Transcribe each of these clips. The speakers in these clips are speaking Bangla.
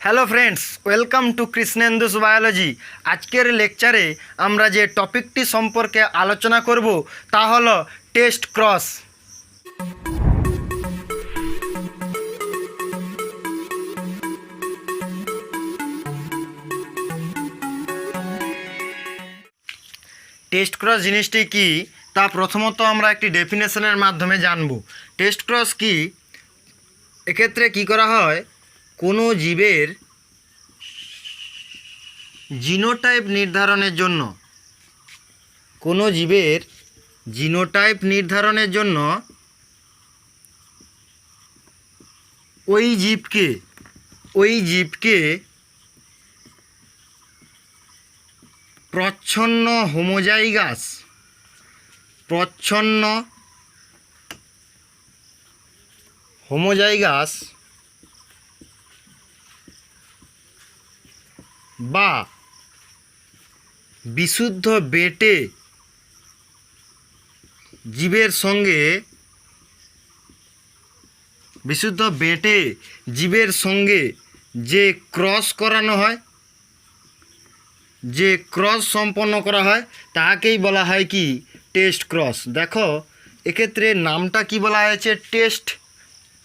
Hello friends, welcome to Krishnendu's biology. আজকের লেকচারে আমরা যে টপিকটি সম্পর্কে আলোচনা করব তা হলো টেস্ট ক্রস। টেস্ট ক্রস জিনিসটি কি তা প্রথমত আমরা একটি ডেফিনেশনের মাধ্যমে জানব। টেস্ট ক্রস কি? এক্ষেত্রে কি করা হয়, কোনো জীবের জিনোটাইপ নির্ধারণের জন্য ওই জীবকে প্রচ্ছন্ন হোমোজাইগাস বা বিশুদ্ধ বেটে জীবের সঙ্গে যে ক্রস করানো হয়, যে ক্রস সম্পন্ন করা হয় তাকেই বলা হয় কি টেস্ট ক্রস। দেখো এক্ষেত্রে নামটা কি বলা হয়েছে, টেস্ট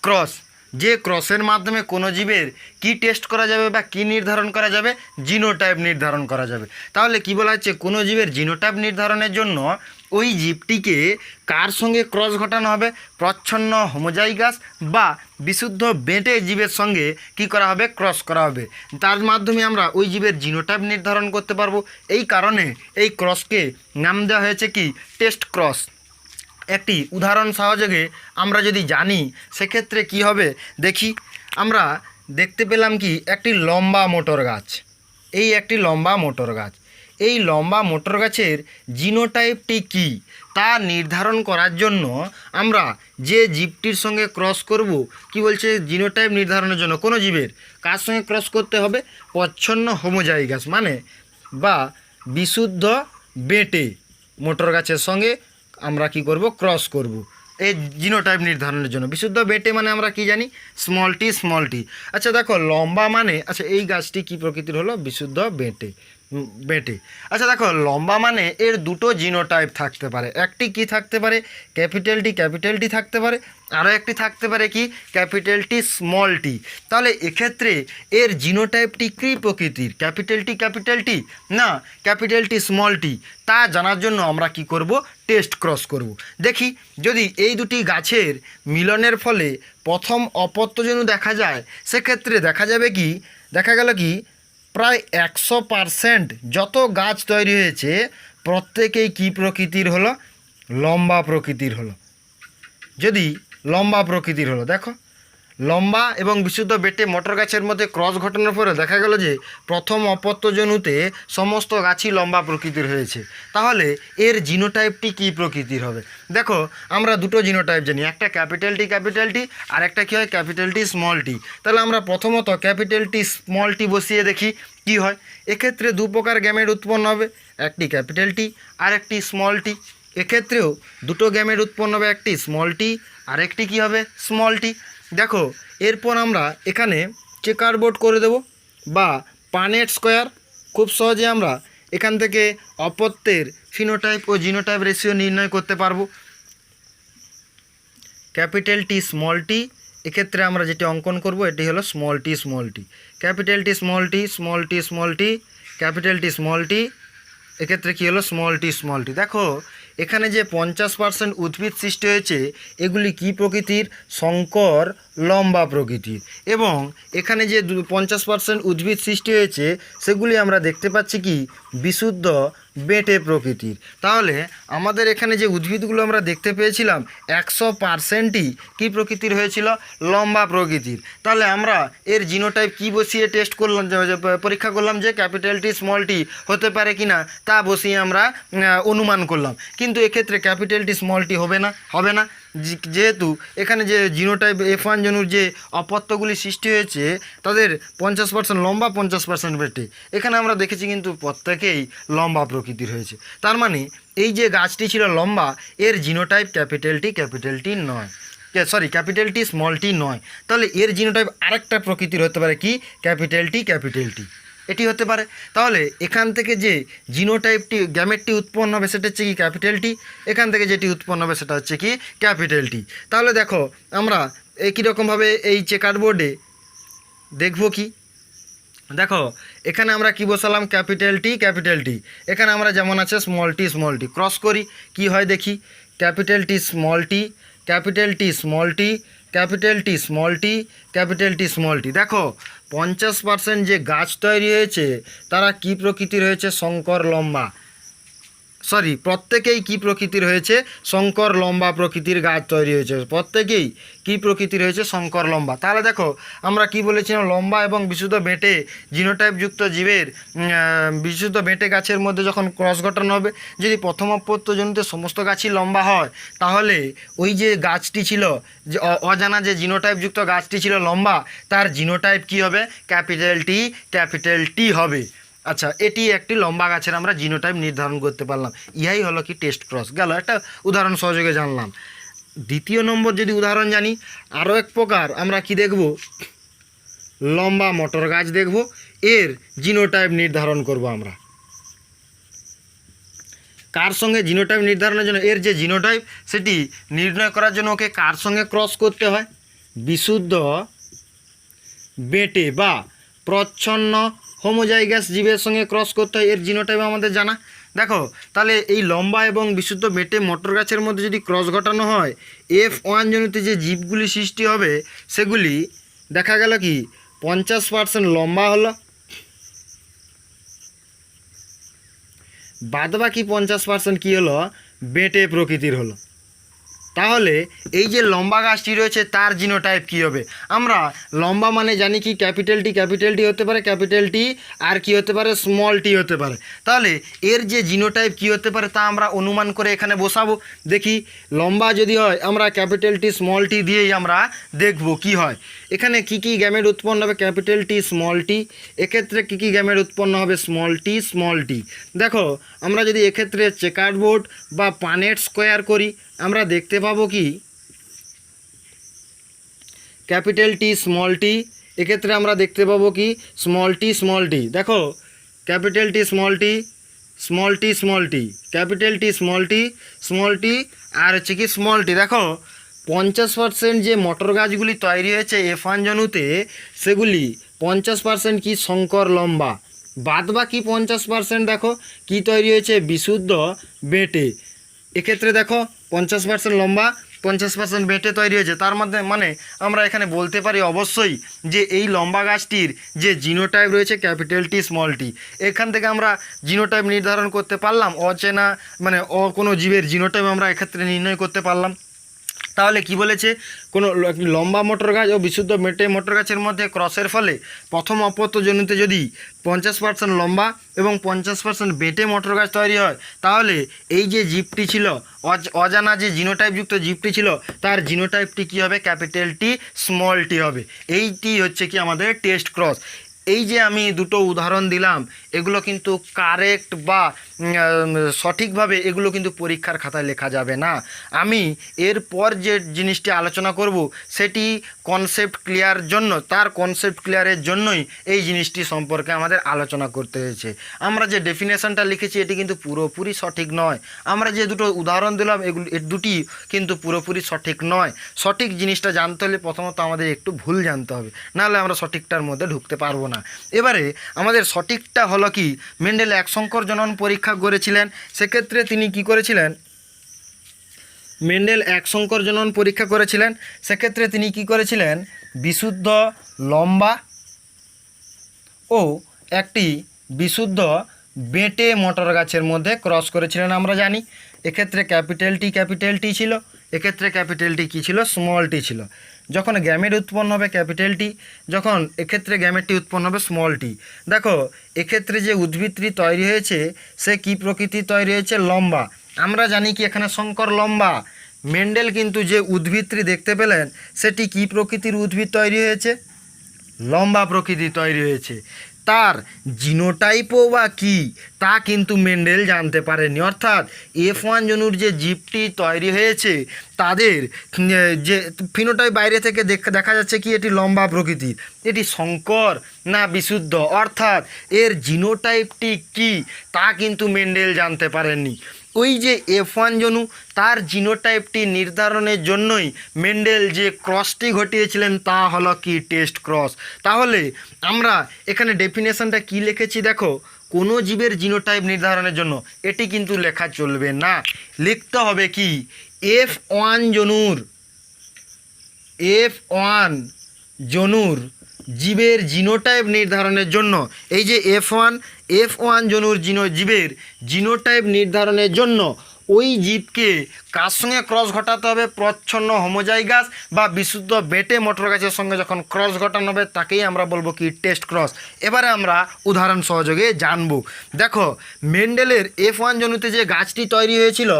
ক্রস। যে ক্রসের মাধ্যমে কোনো জীবের কি টেস্ট করা যাবে বা কি নির্ধারণ করা যাবে, জিনোটাইপ নির্ধারণ করা যাবে। তাহলে কি বলা হচ্ছে, কোনো জীবের জিনোটাইপ নির্ধারণের জন্য ওই জীবটিকে কার সঙ্গে ক্রস ঘটানো হবে, প্রচ্ছন্ন হোমোজাইগাস বা বিশুদ্ধ বেঁটে জীবের সঙ্গে কি করা হবে, ক্রস করা হবে। তার মাধ্যমে আমরা ওই জীবের জিনোটাইপ নির্ধারণ করতে পারবো। এই কারণে এই ক্রসকে নাম দেওয়া হয়েছে কি টেস্ট ক্রস। একটি উদাহরণ সহযোগে আমরা যদি জানি সেক্ষেত্রে কি হবে দেখি। আমরা দেখতে পেলাম কি একটি লম্বা মোটর গাছ, এই লম্বা মোটর গাছের জিনোটাইপটি কি তা নির্ধারণ করার জন্য আমরা যে জীবটির সঙ্গে ক্রস করব, কি বলছে, জিনোটাইপ নির্ধারণের জন্য কোনো জীবের কার সঙ্গে ক্রস করতে হবে, প্রচ্ছন্ন হোমোজাইগাস মানে বা বিশুদ্ধ বেঁটে মোটর গাছের সঙ্গে আমরা কি করব, ক্রস করব এই জিনোটাইপ নির্ধারণের জন্য। বিশুদ্ধ বেটে মানে আমরা কি জানি, স্মল টি। আচ্ছা দেখো লম্বা মানে, আচ্ছা এই গাছটি কি প্রকৃতির হলো, বিশুদ্ধ বেটে। আচ্ছা দেখো লম্বা মানে এর দুটো জিনোটাইপ থাকতে পারে। একটি কি থাকতে পারে, ক্যাপিটাল টি থাকতে পারে, আরও একটি থাকতে পারে কি ক্যাপিটাল টি স্মল টি। তাহলে এক্ষেত্রে এর জিনোটাইপটি কী প্রকৃতির, ক্যাপিটাল টি না ক্যাপিটাল টি স্মল টি, তা জানার জন্য আমরা কি করব, টেস্ট ক্রস করব। দেখি যদি এই দুটি গাছের মিলনের ফলে প্রথম অপত্যজনু দেখা যায়, সেক্ষেত্রে দেখা গেল কি প্রায় 100% যত গাছ তৈরি হয়েছে প্রত্যেকেই কি প্রকৃতির হলো, লম্বা প্রকৃতির হলো। যদি লম্বা প্রকৃতির হলো, দেখো লম্বা এবং বিশুদ্ধ বেটে মোটর গাছের মধ্যে ক্রস ঘটানোর পরে দেখা গেল যে প্রথম অপত্যজনুতে সমস্ত গাছই লম্বা প্রকৃতির হয়েছে। তাহলে এর জিনোটাইপটি কী প্রকৃতির হবে? দেখো আমরা দুটো জিনোটাইপ জানি, একটা ক্যাপিটাল টি আর একটা কী হয়, ক্যাপিটাল টি স্মল টি। তাহলে আমরা প্রথমত ক্যাপিটাল টি স্মল টি বসিয়ে দেখি কি হয়। এক্ষেত্রে দু প্রকার গ্যামেট উৎপন্ন হবে, একটি ক্যাপিটাল টি আর একটি স্মল টি। এক্ষেত্রেও দুটো গ্যামেট উৎপন্ন হবে, একটি স্মল টি আর একটি কী হবে, স্মল টি। দেখো এরপর আমরা এখানে চেকার বোর্ড করে দেব বা পানেট স্কোয়ার। খুব সহজে আমরা এখান থেকে অপত্যের ফিনোটাইপ ও জিনোটাইপ রেশিও নির্ণয় করতে পারবো। ক্যাপিটাল টি স্মল টি, এক্ষেত্রে আমরা যেটি অঙ্কন করব এটি হলো small T, capital T small T, capital T small টি, এক্ষেত্রে কী হলো স্মল টি। দেখো এখানে যে 50% উদ্ভিদ সৃষ্টি হয়েছে এগুলি কি প্রকৃতির, সংকর লম্বা প্রকৃতির। এবং এখানে যে 50% উদ্ভিদ সৃষ্টি হয়েছে সেগুলি আমরা দেখতে পাচ্ছি কি বিশুদ্ধ বেঁটে প্রকৃতির। তাহলে আমাদের এখানে যে উদ্ভিদগুলো আমরা দেখতে পেয়েছিলাম 100%ই কী প্রকৃতির হয়েছিল, লম্বা প্রকৃতির। তাহলে আমরা এর জিনোটাইপ কি বসিয়ে টেস্ট করলাম, পরীক্ষা করলাম যে ক্যাপিটাল টি স্মল টি হতে পারে কি না তা বসিয়ে আমরা অনুমান করলাম। কিন্তু এক্ষেত্রে ক্যাপিটাল টি স্মল টি হবে না, যেহেতু এখানে যে জিনোটাইপ F1 জনুর যে অপত্যগুলি সৃষ্টি হয়েছে তাদের 50% লম্বা 50% বেটে। এখানে আমরা দেখেছি কিন্তু প্রত্যেকেই লম্বা প্রকৃতির হয়েছে। তার মানে এই যে গাছটি ছিল লম্বা, এর জিনোটাইপ ক্যাপিটাল টি নয়। ক্যাপিটাল টি স্মল টি নয়, তাহলে এর জিনোটাইপ আরেকটা প্রকৃতির হতে পারে কি ক্যাপিটাল টি এটি হতে পারে। তাহলে এখান থেকে যে জিনোটাইপটি গ্যামেটটি উৎপন্ন হবে সেটা হচ্ছে কি ক্যাপিটাল টি, এখান থেকে যেটি উৎপন্ন হবে সেটা হচ্ছে কি ক্যাপিটাল টি। তাহলে দেখো আমরা একই রকমভাবে এই চেকার বোর্ডে দেখব কি, দেখো এখানে আমরা কি বসালাম ক্যাপিটাল টি, এখানে আমরা যেমন আছে স্মল টি ক্রস করি কি হয় দেখি, capital T small T, capital T small T, capital T small T, capital T small T. দেখো 50% যে গাছ তৈরি হয়েছে তারা কি প্রকৃতির হয়েছে শঙ্কর লম্বা, প্রত্যেকেই কি প্রকৃতির হয়েছে শঙ্কর লম্বা প্রকৃতির গাছ তৈরি হয়েছে, প্রত্যেকেই কি প্রকৃতির হয়েছে শঙ্কর লম্বা। তাহলে দেখো আমরা কি বলেছিলাম লম্বা এবং বিশুদ্ধ বেঁটে জিনোটাইপযুক্ত জীবের বিশুদ্ধ বেঁটে গাছের মধ্যে যখন ক্রস গঠন হবে, যদি প্রথম অপত্যজনিত সমস্ত গাছই লম্বা হয় তাহলে ওই যে গাছটি ছিল যে অজানা যে জিনোটাইপযুক্ত গাছটি ছিল লম্বা, তার জিনোটাইপ কি হবে ক্যাপিটাল টি হবে। আচ্ছা, এটি একটি লম্বা গাছের আমরা জিনোটাইপ নির্ধারণ করতে পারলাম। ইহাই হলো কি টেস্ট ক্রস। গেল একটা উদাহরণ সহযোগে জানলাম। দ্বিতীয় নম্বর যদি উদাহরণ জানি, আরও এক প্রকার আমরা কি দেখব, লম্বা মটর গাছ দেখব, এর জিনোটাইপ নির্ধারণ করব আমরা। কার সঙ্গে জিনোটাইপ নির্ধারণের জন্য, এর যে জিনোটাইপ সেটি নির্ণয় করার জন্য ওকে কার সঙ্গে ক্রস করতে হয়, বিশুদ্ধ বেঁটে বা প্রচ্ছন্ন হোমোজাইগাস জীবের সঙ্গে ক্রস করতে হয়, এর জিনোটাইপ আমাদের জানা। দেখো তাহলে এই লম্বা এবং বিশুদ্ধ বেঁটে মটর গাছের মধ্যে যদি ক্রস ঘটানো হয়, F1 জনিত যে জীবগুলি সৃষ্টি হবে সেগুলি দেখা গেল কি 50% লম্বা হলো, বাদবাকি 50% কী হলো বেঁটে প্রকৃতির হলো। তাহলে এই যে লম্বা গাছটি রয়েছে তার জিনোটাইপ কী হবে, আমরা লম্বা মানে জানি কি ক্যাপিটাল টি হতে পারে, ক্যাপিটাল টি আর কি হতে পারে স্মল টি হতে পারে। তাহলে এর যে জিনোটাইপ কী হতে পারে তা আমরা অনুমান করে এখানে বসাবো। দেখি লম্বা যদি হয় আমরা ক্যাপিটাল টি স্মল টি দিয়েই আমরা দেখব কি হয়। এখানে কি কি গ্যামেট উৎপন্ন হবে ক্যাপিটাল টি স্মল টি, এক্ষেত্রে কী কী গ্যামেট উৎপন্ন হবে স্মল টি। দেখো আমরা যদি এক্ষেত্রে চেকার বোর্ড বা পানেট স্কোয়ার করি আমরা দেখতে পাবো কি ক্যাপিটাল টি স্মল টি, এক্ষেত্রে আমরা দেখতে পাবো কি স্মল টি। দেখো capital T small T, capital T small টি আর হচ্ছে কি স্মল টি। দেখো 50% যে মটর গাছগুলি তৈরি হয়েছে F1 জনুতে সেগুলি 50% কি শঙ্কর লম্বা, বাদবাকি 50% দেখো কি তৈরি হয়েছে বিশুদ্ধ বেঁটে। এক্ষেত্রে দেখো 50% লম্বা 50% বেঁটে তৈরি হয়েছে, তার মধ্যে মানে আমরা এখানে বলতে পারি অবশ্যই যে এই লম্বা গাছটির যে জিনোটাইপ রয়েছে ক্যাপিটাল টি স্মল টি। এখান থেকে আমরা জিনোটাইপ নির্ধারণ করতে পারলাম, অচেনা মানে কোনো জীবের জিনোটাইপ আমরা এক্ষেত্রে নির্ণয় করতে পারলাম। তাহলে কি বলেছে, কোনো লম্বা মটর গাছ ও বিশুদ্ধ বেঁটে মটর গাছের মধ্যে ক্রসের ফলে প্রথম অপত্যজনিতে যদি 50% লম্বা এবং 50% বেঁটে মটর গাছ তৈরি হয়, তাহলে এই যে জীবটি ছিল অজানা যে জিনোটাইপযুক্ত জীবটি ছিল তার জিনোটাইপটি কী হবে ক্যাপিটাল টি স্মল টি হবে। এইটি হচ্ছে কি আমাদের টেস্ট ক্রস। এই যে আমি দুটো উদাহরণ দিলাম এগুলো কিন্তু কারেক্ট বা সঠিকভাবে এগুলো কিন্তু পরীক্ষার খাতায় লেখা যাবে না। আমি এরপর যে জিনিসটি আলোচনা করব সেটি কনসেপ্ট ক্লিয়ারের জন্যই এই জিনিসটি সম্পর্কে আমাদের আলোচনা করতে হয়েছে। আমরা যে ডেফিনেশনটা লিখেছি এটি কিন্তু পুরোপুরি সঠিক নয়, আমরা যে দুটো উদাহরণ দিলাম এগুলো দুটি কিন্তু পুরোপুরি সঠিক নয়। সঠিক জিনিসটা জানতে হলে প্রথমত আমাদের একটু ভুল জানতে হবে, নাহলে আমরা সঠিকটার মধ্যে ঢুকতে পারবো না। এবারে আমাদের সঠিকটা হলো কি, মেন্ডেল এক সংকর জনন পরীক্ষা করেছিলেন, সেক্ষেত্রে তিনি কি করেছিলেন, মেন্ডেল এক সংকর জনন পরীক্ষা করেছিলেন, সেক্ষেত্রে তিনি কি করেছিলেন বিশুদ্ধ লম্বা ও একটি বিশুদ্ধ বেঁটে মটর গাছের মধ্যে ক্রস করেছিলেন। আমরা জানি এক্ষেত্রে ক্যাপিটাল টি ছিল, এক্ষেত্রে ক্যাপিটাল টি কী ছিল স্মল টি ছিল। যখন গ্যামেট উৎপন্ন হবে ক্যাপিটাল টি, যখন এক্ষেত্রে গ্যামেটটি উৎপন্ন হবে স্মল টি। দেখো এক্ষেত্রে যে উদ্ভিদটি তৈরি হয়েছে সে কি প্রকৃতি তৈরি হয়েছে লম্বা, আমরা জানি কি এখানে শঙ্কর লম্বা। মেন্ডেল কিন্তু যে উদ্ভিদটি দেখতে পেলেন সেটি কি প্রকৃতির উদ্ভিদ তৈরি হয়েছে লম্বা প্রকৃতি তৈরি হয়েছে। তার জিনোটাইপও বা কী তা কিন্তু মেন্ডেল জানতে পারেনি। অর্থাৎ F1 জনুর যে জীবটি তৈরি হয়েছে তাদের যে ফিনোটাইপ বাইরে থেকে দেখা যাচ্ছে কি এটি লম্বা প্রকৃতির, এটি সংকর না বিশুদ্ধ, অর্থাৎ এর জিনোটাইপটি কী তা কিন্তু মেন্ডেল জানতে পারেননি। ওই যে F1 জনু তার জিনোটাইপটি নির্ধারণের জন্যই মেন্ডেল যে ক্রসটি ঘটিয়েছিলেন তা হলো কি টেস্ট ক্রস। তাহলে আমরা এখানে ডেফিনেশনটা কি লিখেছি দেখো, কোনো জীবের জিনোটাইপ নির্ধারণের জন্য এটি কিন্তু লেখা চলবে না, লিখতে হবে কি F1 জনুর জীবের জিনোটাইপ নির্ধারণের জন্য, এই যে F1 জনুর জীবের জিনোটাইপ নির্ধারণের জন্য ওই জীবকে কার সঙ্গে ক্রস ঘটাতে হবে, প্রচ্ছন্ন হোমোজাইগাস বা বিশুদ্ধ বেটে মটর গাছের সঙ্গে যখন ক্রস ঘটানো হবে তাকেই আমরা বলবো কি টেস্ট ক্রস। এবারে আমরা উদাহরণ সহযোগে জানব। দেখো মেন্ডেলের F1 জনুতে যে গাছটি তৈরি হয়েছিল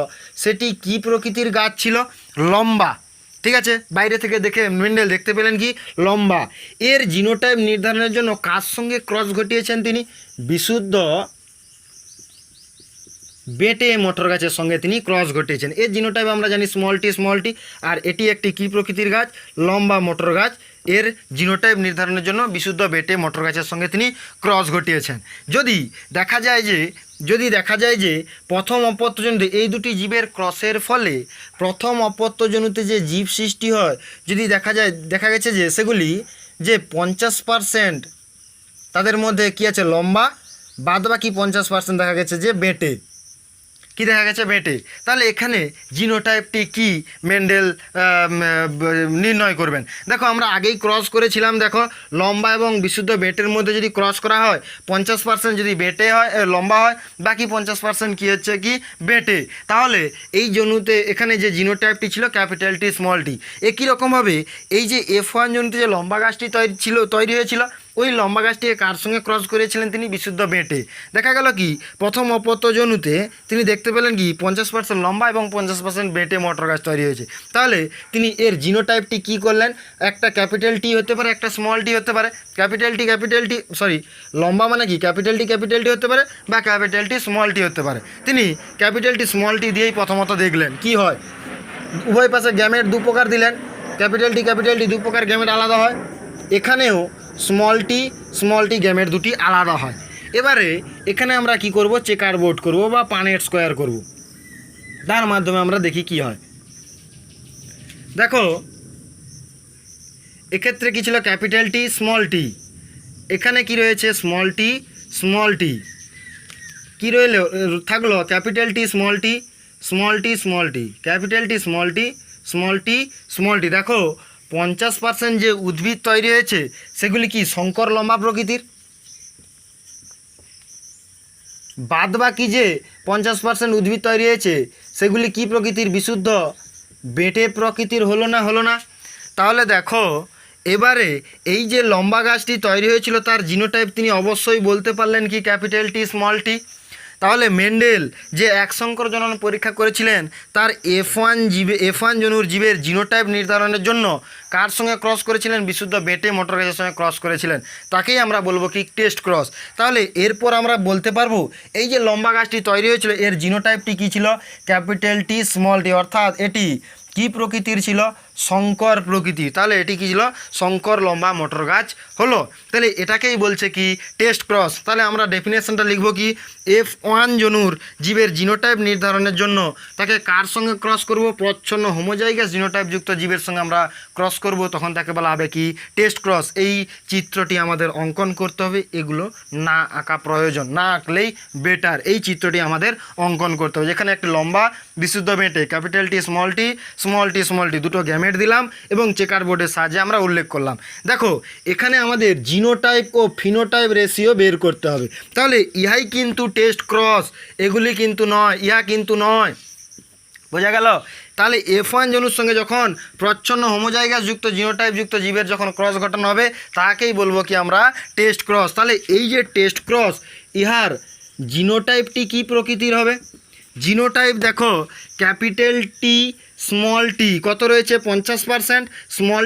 সেটি কি প্রকৃতির গাছ ছিল, লম্বা, ঠিক আছে, বাইরে থেকে দেখে মেন্ডেল দেখতে পেলেন কি লম্বা। এর জিনোটাইপ নির্ধারণের জন্য কার সঙ্গে ক্রস ঘটিয়েছেন তিনি, বিশুদ্ধ বেটে মটর গাছের সঙ্গে তিনি ক্রস ঘটিয়েছেন। এর জিনোটাইপ আমরা জানি স্মল টি, আর এটি একটি কি প্রকৃতির গাছ, লম্বা মটর গাছ। এর জিনোটাইপ নির্ধারণের জন্য বিশুদ্ধ বেটে মটর গাছের সঙ্গে তিনি ক্রস ঘটিয়েছেন। যদি দেখা যায় যে প্রথম অপত্যজনুতে এই দুটি জীবের ক্রসের ফলে প্রথম অপত্যজনুতে যে জীব সৃষ্টি হয়, যদি দেখা গেছে যে সেগুলি যে 50% তাদের মধ্যে কি আছে লম্বা, বাদ বাকি 50% দেখা গেছে যে বেটে, কি দেখা গেছে বেটে। তাহলে এখানে জিনোটাইপটি কি মেন্ডেল নির্ণয় করবেন। দেখো আমরা আগেই ক্রস করেছিলাম, দেখো লম্বা এবং বিশুদ্ধ বেটের মধ্যে যদি ক্রস করা হয় 50% যদি বেটে হয় লম্বা হয়, বাকি 50% কি হচ্ছে কি বেটে। তাহলে এই জনুতে এখানে যে জিনোটাইপটি ছিল ক্যাপিটাল টি স্মল টি, একই রকমভাবে এই যে F1 জনুতে যে লম্বা গাছটি তৈরি হয়েছিল ওই লম্বা গাছটিকে কার সঙ্গে ক্রস করেছিলেন তিনি, বিশুদ্ধ বেটে। দেখা গেল কি প্রথম অপত্য জনুতে তিনি দেখতে পেলেন কি 50% লম্বা এবং 50% বেটে মটর গাছ তৈরি হয়েছে। তাহলে তিনি এর জিনোটাইপটি কি করলেন, একটা ক্যাপিটাল টি হতে পারে, একটা স্মল টি হতে পারে। ক্যাপিটাল টি লম্বা মানে কি ক্যাপিটাল টি হতে পারে বা ক্যাপিটাল টি স্মল টি হতে পারে। তিনি ক্যাপিটাল টি স্মল টি দিয়েই প্রথমত দেখলেন কি হয়, উভয় পাশে গ্যামেট দু প্রকার দিলেন, ক্যাপিটাল টি দু প্রকার গ্যামেট আলাদা হয়, এখানেও স্মল টি গ্যামেট দুটি আলাদা হয়। এবারে এখানে আমরা কি করব, চেকার বোর্ড করব বা পানেট স্কোয়ার করব, তার মাধ্যমে আমরা দেখি কি হয়। দেখো এক্ষেত্রে কি ছিল ক্যাপিটাল টি স্মল টি, এখানে কি রয়েছে স্মল টি কি থাকলো capital T small T capital T small T. দেখো 50% যে উদ্ভিদ তৈরি হয়েছে সেগুলি কি শঙ্কর লম্বা প্রকৃতির, বাদ বাকি যে 50% উদ্ভিদ তৈরি হয়েছে সেগুলি কি প্রকৃতির, বিশুদ্ধ বেটে প্রকৃতির হলো না। তাহলে দেখো এবারে এই যে লম্বা গাছটি তৈরি হয়েছিল তার জিনোটাইপ তিনি অবশ্যই বলতে পারলেন কি ক্যাপিটাল টি স্মল টি। তাহলে মেন্ডেল যে এক সংকর জনন পরীক্ষা করেছিলেন তার F1 জনুর জীবের জিনোটাইপ নির্ধারণের জন্য কার সঙ্গে ক্রস করেছিলেন, বিশুদ্ধ বেটে মটর গাছের সঙ্গে ক্রস করেছিলেন, তাকেই আমরা বলবো কি টেস্ট ক্রস। তাহলে এরপর আমরা বলতে পারবো এই যে লম্বা গাছটি তৈরি হয়েছিল এর জিনোটাইপটি কী ছিল, ক্যাপিটাল টি স্মল টি, অর্থাৎ এটি কি প্রকৃতির ছিল, শঙ্কর প্রকৃতির। তাহলে এটি কি ছিল, শঙ্কর লম্বা মটর গাছ হলো। তাহলে এটাকেই বলছে কি টেস্ট ক্রস। তাহলে আমরা ডেফিনেশনটা লিখব কি F1 জনুর জীবের জিনোটাইপ নির্ধারণের জন্য তাকে কার সঙ্গে ক্রস করব, প্রচ্ছন্ন হোমোজাইগাস জিনোটাইপযুক্ত জীবের সঙ্গে আমরা ক্রস করব, তখন তাকে বলা হবে কি টেস্ট ক্রস। এই চিত্রটি আমাদের অঙ্কন করতে হবে, এগুলো না আঁকা প্রয়োজন, না আঁকলেই বেটার। এই চিত্রটি আমাদের অঙ্কন করতে হবে, যেখানে একটি লম্বা বিশুদ্ধ বেটে ক্যাপিটাল টি স্মল টি দুটো গ্যামেট দিলাম এবং চেকার বোর্ডের সাহায্যে আমরা উল্লেখ করলাম। দেখো এখানে আমাদের জিনোটাইপ ও ফিনোটাইপ রেশিও বের করতে হবে। তাহলে ইহাই কিন্তু টেস্ট ক্রস, এগুলি কিন্তু নয়, ইহা কিন্তু নয়, বোঝা গেল। তাহলে F1 জনুর সঙ্গে যখন প্রচ্ছন্ন হোমোজাইগাস যুক্ত জিনোটাইপ যুক্ত জীবের যখন ক্রস ঘটানো হবে তাকেই বলবো কি আমরা টেস্ট ক্রস। তাহলে এই যে টেস্ট ক্রস, ইহার জিনোটাইপটি কি প্রকৃতির হবে, জিনোটাইপ দেখো ক্যাপিটাল টি স্মল টি কত রয়েছে 50%, স্মল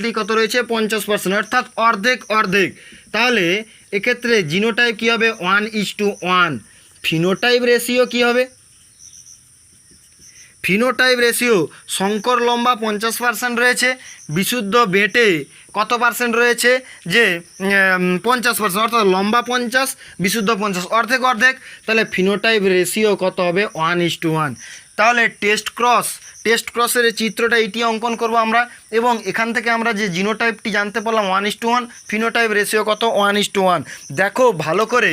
টি কত রয়েছে 50%, অর্থাৎ অর্ধেক তাহলে এক্ষেত্রে জিনোটাইপ কী হবে 1:1। ফিনোটাইপ রেশিও কী হবে? ফিনোটাইপ রেশিও শঙ্কর লম্বা 50% রয়েছে, বিশুদ্ধ বেটে কত পার্সেন্ট রয়েছে? যে 50%, অর্থাৎ লম্বা 50 বিশুদ্ধ 50, অর্ধেক অর্ধেক। তাহলে ফিনোটাইপ রেশিও কত হবে? 1:1। তাহলে টেস্ট ক্রসের এই চিত্রটা এটি অঙ্কন করব আমরা, এবং এখান থেকে আমরা যে জিনোটাইপটি জানতে পারলাম 1:1, ফিনোটাইপ রেশিও কত? 1:1। দেখো ভালো করে,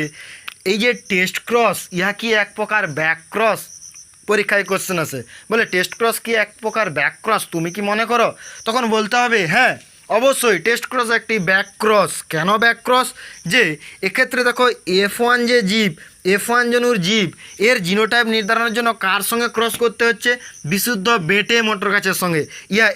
এই যে টেস্ট ক্রস, ইহা কি এক প্রকার ব্যাক ক্রস? পরীক্ষায় কোশ্চেন আছে, বলে টেস্ট ক্রস কি এক প্রকার ব্যাক ক্রস, তুমি কি মনে করো? তখন বলতে হবে হ্যাঁ অবশ্যই টেস্ট ক্রস একটি ব্যাক ক্রস। কেন ব্যাক ক্রস? যে এক্ষেত্রে দেখো F1 যে জীব, F1 জনুর জীব, এর জিনোটাইপ নির্ধারণের জন্য কার সঙ্গে ক্রস করতে হচ্ছে? বিশুদ্ধ বেটে মোটর গাছের সঙ্গে।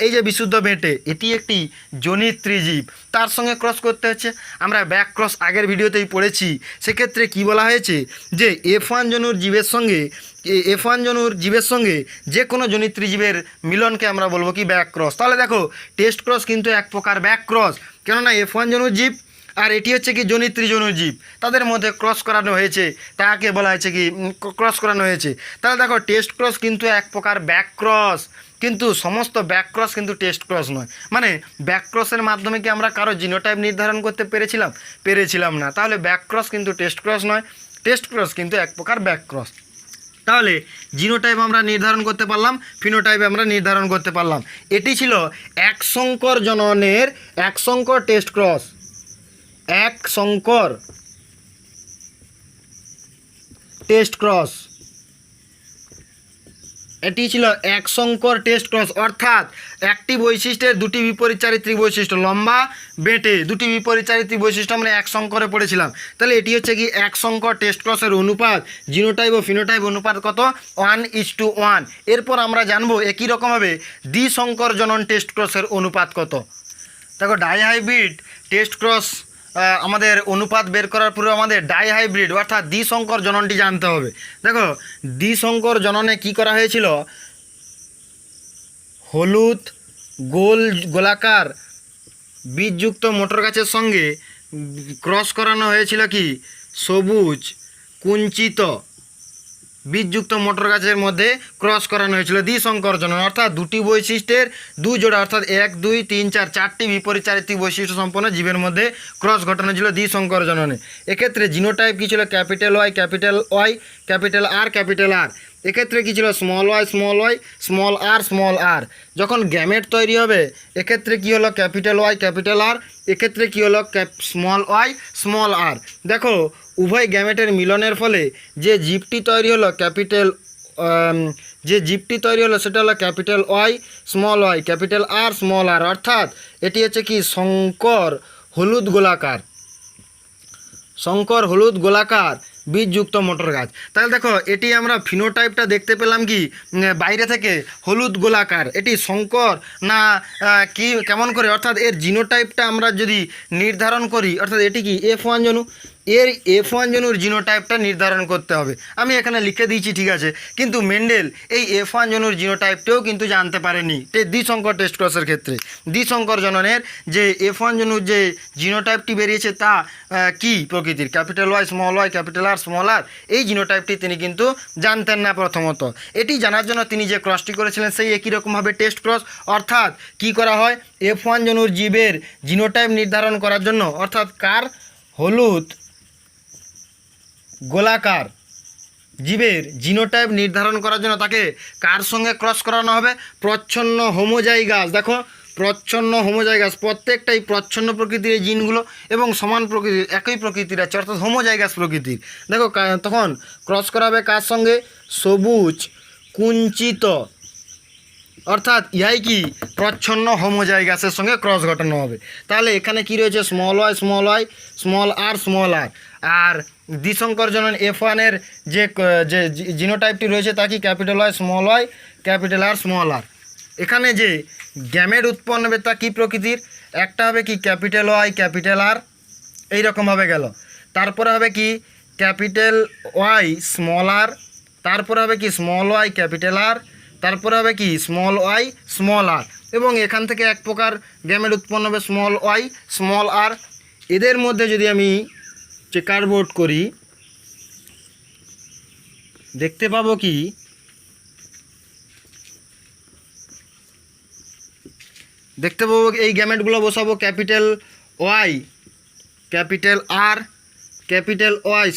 এই যে বিশুদ্ধ বেটে, এটি একটি জনিত্রী জীব, তার সঙ্গে ক্রস করতে হচ্ছে। আমরা ব্যাক ক্রস আগের ভিডিওতেই পড়েছি। সেক্ষেত্রে কি বলা হয়েছে? যে F1 জনুর জীবের সঙ্গে যে কোনো জনিত্রী জীবের মিলনকে আমরা বলবো কি? Back cross. তাহলে দেখো টেস্ট ক্রস কিন্তু এক প্রকার ব্যাক ক্রস, কেননা F1 জনুর জীব আর এটি হচ্ছে কি জনিত্রী জনুর জীব, তাদের মধ্যে ক্রস করানো হয়েছে, তাকে বলা হয়েছে কি? ক্রস করানো হয়েছে। তাহলে দেখো টেস্ট ক্রস কিন্তু এক প্রকার ব্যাক ক্রস, কিন্তু সমস্ত ব্যাক ক্রস কিন্তু টেস্ট ক্রস নয়। মানে ব্যাক ক্রসের মাধ্যমে কি আমরা কারো জিনোটাইপ নির্ধারণ করতে পেরেছিলাম না। তাহলে ব্যাক ক্রস কিন্তু টেস্ট ক্রস নয়, টেস্ট ক্রস কিন্তু এক প্রকার ব্যাক ক্রস। তাহলে জিনোটাইপ আমরা নির্ধারণ করতে পারলাম, ফিনোটাইপ আমরা নির্ধারণ করতে পারলাম। এটি ছিল এক সংকর জননের এক সংকর টেস্ট ক্রস, এক সংকর টেস্ট ক্রস। এটি ছিল এক সংকর টেস্ট ক্রস, অর্থাৎ একটি বৈশিষ্ট্যের দুটি বিপরীত চারিত্রিক বৈশিষ্ট্য, লম্বা বেটে দুটি বিপরীত চারিত্রিক বৈশিষ্ট্য আমরা এক সংকরে পড়েছিলাম। তাহলে এটি হচ্ছে কি এক সংকর টেস্ট ক্রসের অনুপাত, জিনোটাইপ ও ফিনোটাইপ অনুপাত কত? 1:1। এরপর আমরা জানবো একই রকমভাবে দ্বিসংকর জনন টেস্ট ক্রসের অনুপাত কত। দেখো ডাইহাইব্রিড টেস্ট ক্রস আমাদের অনুপাত বের করার পরে আমাদের ডাইহাইব্রিড অর্থাৎ দ্বিসংকর জননটি জানতে হবে। দেখো দ্বিসংকর জননে কি করা হয়েছিল? হলুদ গোলাকার বীজযুক্ত মোটর গাছের সঙ্গে ক্রস করানো হয়েছিল কি? সবুজ কুঞ্চিত বীজযুক্ত মোটর গাছের মধ্যে ক্রস করানো হয়েছিল দ্বিসংকর জনন, অর্থাৎ দুটি বৈশিষ্ট্যের দু জোড়া, অর্থাৎ 1, 2, 3, 4 চারটি বিপরীত চারিত্রিক বৈশিষ্ট্য সম্পন্ন জীবের মধ্যে ক্রস ঘটানো ছিল দ্বিসংকর জননে। এক্ষেত্রে জিনোটাইপ কী ছিল? Capital Y, capital R, capital R. এক্ষেত্রে কী ছিল? Small Y, small R. যখন গ্যামেট তৈরি হবে এক্ষেত্রে কী হলো? Capital Y, capital R. এক্ষেত্রে কী হলো? Small Y, small R. দেখো উভয় গ্যামেটের মিলনের ফলে যে জীবটি তৈরি হলো সেটা হলো capital Y, capital R, small R. অর্থাৎ এটি হচ্ছে কি? সংকর হলুদ গোলাকার বীজযুক্ত মোটর গাছ। তাহলে দেখো এটি আমরা ফিনোটাইপটা দেখতে পেলাম কি বাইরে থেকে হলুদ গোলাকার, এটি সংকর না কি কেমন করে? অর্থাৎ এর জিনোটাইপটা আমরা যদি নির্ধারণ করি, অর্থাৎ এটি কি F1 জনু, এর F1 জনুর জিনোটাইপটা নির্ধারণ করতে হবে। আমি এখানে লিখে দিয়েছি, ঠিক আছে, কিন্তু মেন্ডেল এই F1 জনুর জিনোটাইপটাও কিন্তু জানতে পারেনি দ্বিসংকর টেস্ট ক্রসের ক্ষেত্রে। দ্বিসংকর জননের যে F1 জনুর যে জিনোটাইপটি বেরিয়েছে তা কি প্রকৃতির? Capital Y, capital R, small R. এই জিনোটাইপটি তিনি কিন্তু জানতেন না প্রথমত। এটি জানার জন্য তিনি যে ক্রসটি করেছিলেন সেই একই রকমভাবে টেস্ট ক্রস, অর্থাৎ কি করা হয়? F1 জনুর জীবের জিনোটাইপ নির্ধারণ করার জন্য, অর্থাৎ কার? হলুদ গোলাকার জীবের জিনোটাইপ নির্ধারণ করার জন্য তাকে কার সঙ্গে ক্রস করানো হবে? প্রচ্ছন্ন হোমোজাইগাস। দেখো প্রচ্ছন্ন হোমোজাইগাস, প্রত্যেকটাই প্রচ্ছন্ন প্রকৃতির এই জিনগুলো এবং সমান প্রকৃতির, একই প্রকৃতির আছে, অর্থাৎ হোমোজাইগাস প্রকৃতির। দেখো তখন ক্রস করা হবে কার সঙ্গে? সবুজ কুঞ্চিত, অর্থাৎ ইহাই কি? প্রচ্ছন্ন হোমোজাইগাসের সঙ্গে ক্রস ঘটানো হবে। তাহলে এখানে কি রয়েছে? Small Y, small R. আর দ্বিসংকর জনন F1 যে জিনোটাইপটি রয়েছে তা কি? Capital Y, capital R, small R. এখানে যে গ্যামেট উৎপন্ন হবে তা কী প্রকৃতির? একটা হবে কি? ক্যাপিটাল ওয়াই, ক্যাপিটাল আর, এইরকমভাবে গেল। তারপরে হবে কি? Capital Y, small R. তারপরে হবে কি? Small Y, capital R. তারপরে হবে কি? Small Y, small R. এবং এখান থেকে এক প্রকার গ্যামেট উৎপন্ন হবে স্মল ওয়াই, স্মল আর। এদের মধ্যে যদি আমি চেকারবোর্ড করি দেখতে পাবো কি দেখতে পাবো এই গ্যামেটগুলো বসাবো capital Y capital R capital Y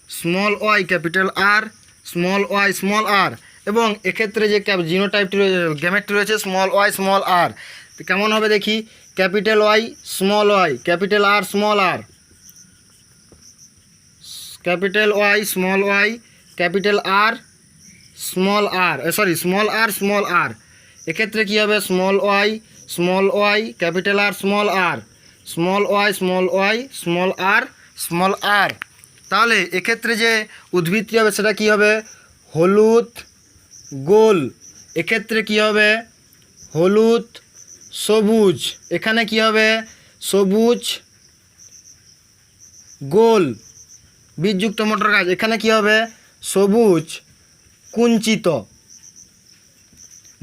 small Y capital R small R এবং এক্ষেত্রে যে জিনোটাইপটি গ্যামেটটি রয়েছে স্মল আর কেমন হবে দেখি capital Y capital R capital Y capital R small R এক্ষেত্রে কী হবে small Y capital R small R তাহলে এক্ষেত্রে যে উদ্ভিদটি হবে সেটা কি হবে হলুদ গোল এক্ষেত্রে কি হবে হলুদ সবুজ এখানে কি হবে সবুজ গোল বীজযুক্ত মটর গাছ এখানে কি হবে সবুজ কুঞ্চিত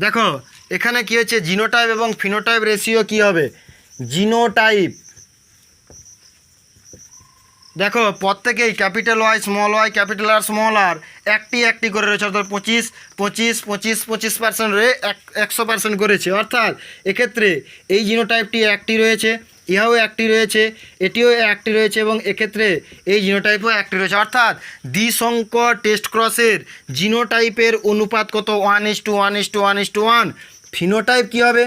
দেখো এখানে কি হচ্ছে জিনোটাইপ এবং ফিনোটাইপ রেশিও কি হবে জিনোটাইপ দেখো প্রত্যেকেই ক্যাপিটাল ওয়াই ক্যাপিটাল আর একটি করে রয়েছে অর্থাৎ 25% রয়ে 100% করেছে অর্থাৎ এক্ষেত্রে এই জিনোটাইপটি একটি রয়েছে ইহাও একটি রয়েছে এটিও একটি রয়েছে এবং এক্ষেত্রে এই জিনোটাইপও একটি রয়েছে অর্থাৎ দ্বিসংকর টেস্ট ক্রসের জিনোটাইপের অনুপাত কত 1:1:1:1 ফিনোটাইপ কী হবে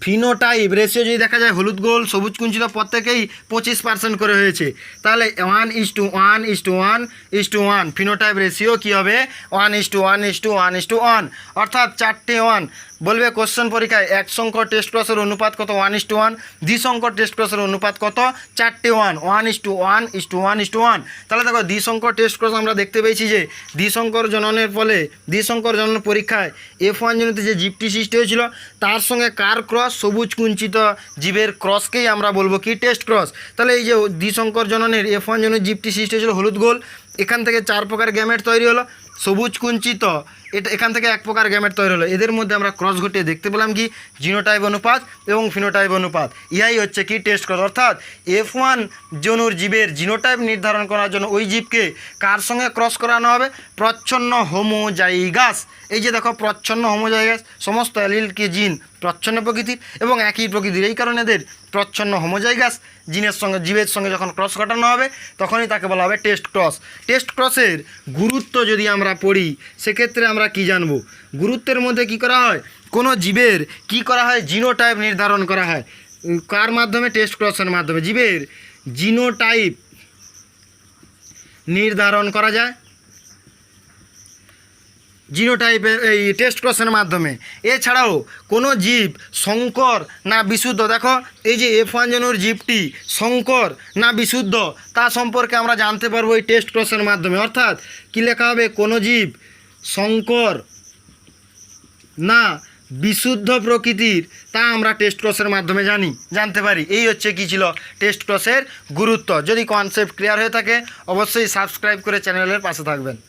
ফিনোটাইপ রেশিও যদি দেখা যায় হলুদ গোল সবুজ কুঞ্চিত প্রত্যেকেই 25% করে হয়েছে তাহলে 1:1:1:1 ফিনোটাইপ রেশিও কী হবে 1:1:1:1 অর্থাৎ 4টে 1 বলবে কোশ্চেন পরীক্ষায় এক সংখ্যক টেস্ট ক্রসের অনুপাত কত 1:1 দ্বিসংখ্যক টেস্ট ক্রসের অনুপাত কত 4টে 1:1:1:1 তাহলে দেখো দ্বিসংখ্যক টেস্ট ক্রস আমরা দেখতে পেয়েছি যে দ্বিসংখ্যক জননের ফলে দ্বিসংখ্যক জনন পরীক্ষায় F1 জনিতে যে জীবটি সৃষ্টি হয়েছিল তার সঙ্গে কার ক্রস সবুজ কুঞ্চিত জীবের ক্রসকেই আমরা বলবো কি টেস্ট ক্রস তাহলে এই যে দ্বিসংখ্যক জননের F1 জনের জীবটি সৃষ্টি হয়েছিল হলুদ গোল এখান থেকে 4 প্রকার গ্যামেট তৈরি হলো সবুজ কুঞ্চিত এটা এখান থেকে 1 প্রকার গ্যামেট তৈরি হলো এদের মধ্যে আমরা ক্রস ঘটিয়ে দেখতে পেলাম কি জিনোটাইপ অনুপাত এবং ফিনোটাইপ অনুপাত ইহাই হচ্ছে কি টেস্ট ক্রস অর্থাৎ F1 জনুর জীবের জিনোটাইপ নির্ধারণ করার জন্য ওই জীবকে কার সঙ্গে ক্রস করানো হবে প্রচ্ছন্ন হোমোজাইগাস এই যে দেখো প্রচ্ছন্ন হোমোজাইগাস সমস্ত অ্যালিলকে জিন প্রচ্ছন্ন প্রকৃতির এবং একই প্রকৃতির এই কারণে এদের প্রচ্ছন্ন হোমোজাইগাস জীবের সঙ্গে যখন ক্রস ঘটানো হবে তখনই তাকে বলা হবে টেস্ট ক্রসের গুরুত্ব যদি আমরা পড়ি সেক্ষেত্রে আমরা কি জানব গুরুত্বের মধ্যে কি করা হয় কোনো জীবের কি করা হয় জিনোটাইপ নির্ধারণ করা হয় কার মাধ্যমে টেস্ট ক্রসের মাধ্যমে জীবের জিনোটাইপ নির্ধারণ করা যায় জিনোটাইপের এই টেস্ট ক্রসের মাধ্যমে এছাড়াও কোনো জীব সংকর না বিশুদ্ধ দেখো এই যে F1 জনুর জীবটি সংকর না বিশুদ্ধ তা সম্পর্কে আমরা জানতে পারবো এই টেস্ট ক্রসের মাধ্যমে অর্থাৎ কী লেখা হবে কোনো জীব সংকর না বিশুদ্ধ প্রকৃতির তা আমরা টেস্ট ক্রসের মাধ্যমে জানতে পারি এই হচ্ছে কি ছিল টেস্ট ক্রসের গুরুত্ব যদি কনসেপ্ট ক্লিয়ার হয়ে থাকে অবশ্যই সাবস্ক্রাইব করে চ্যানেলের পাশে থাকবেন।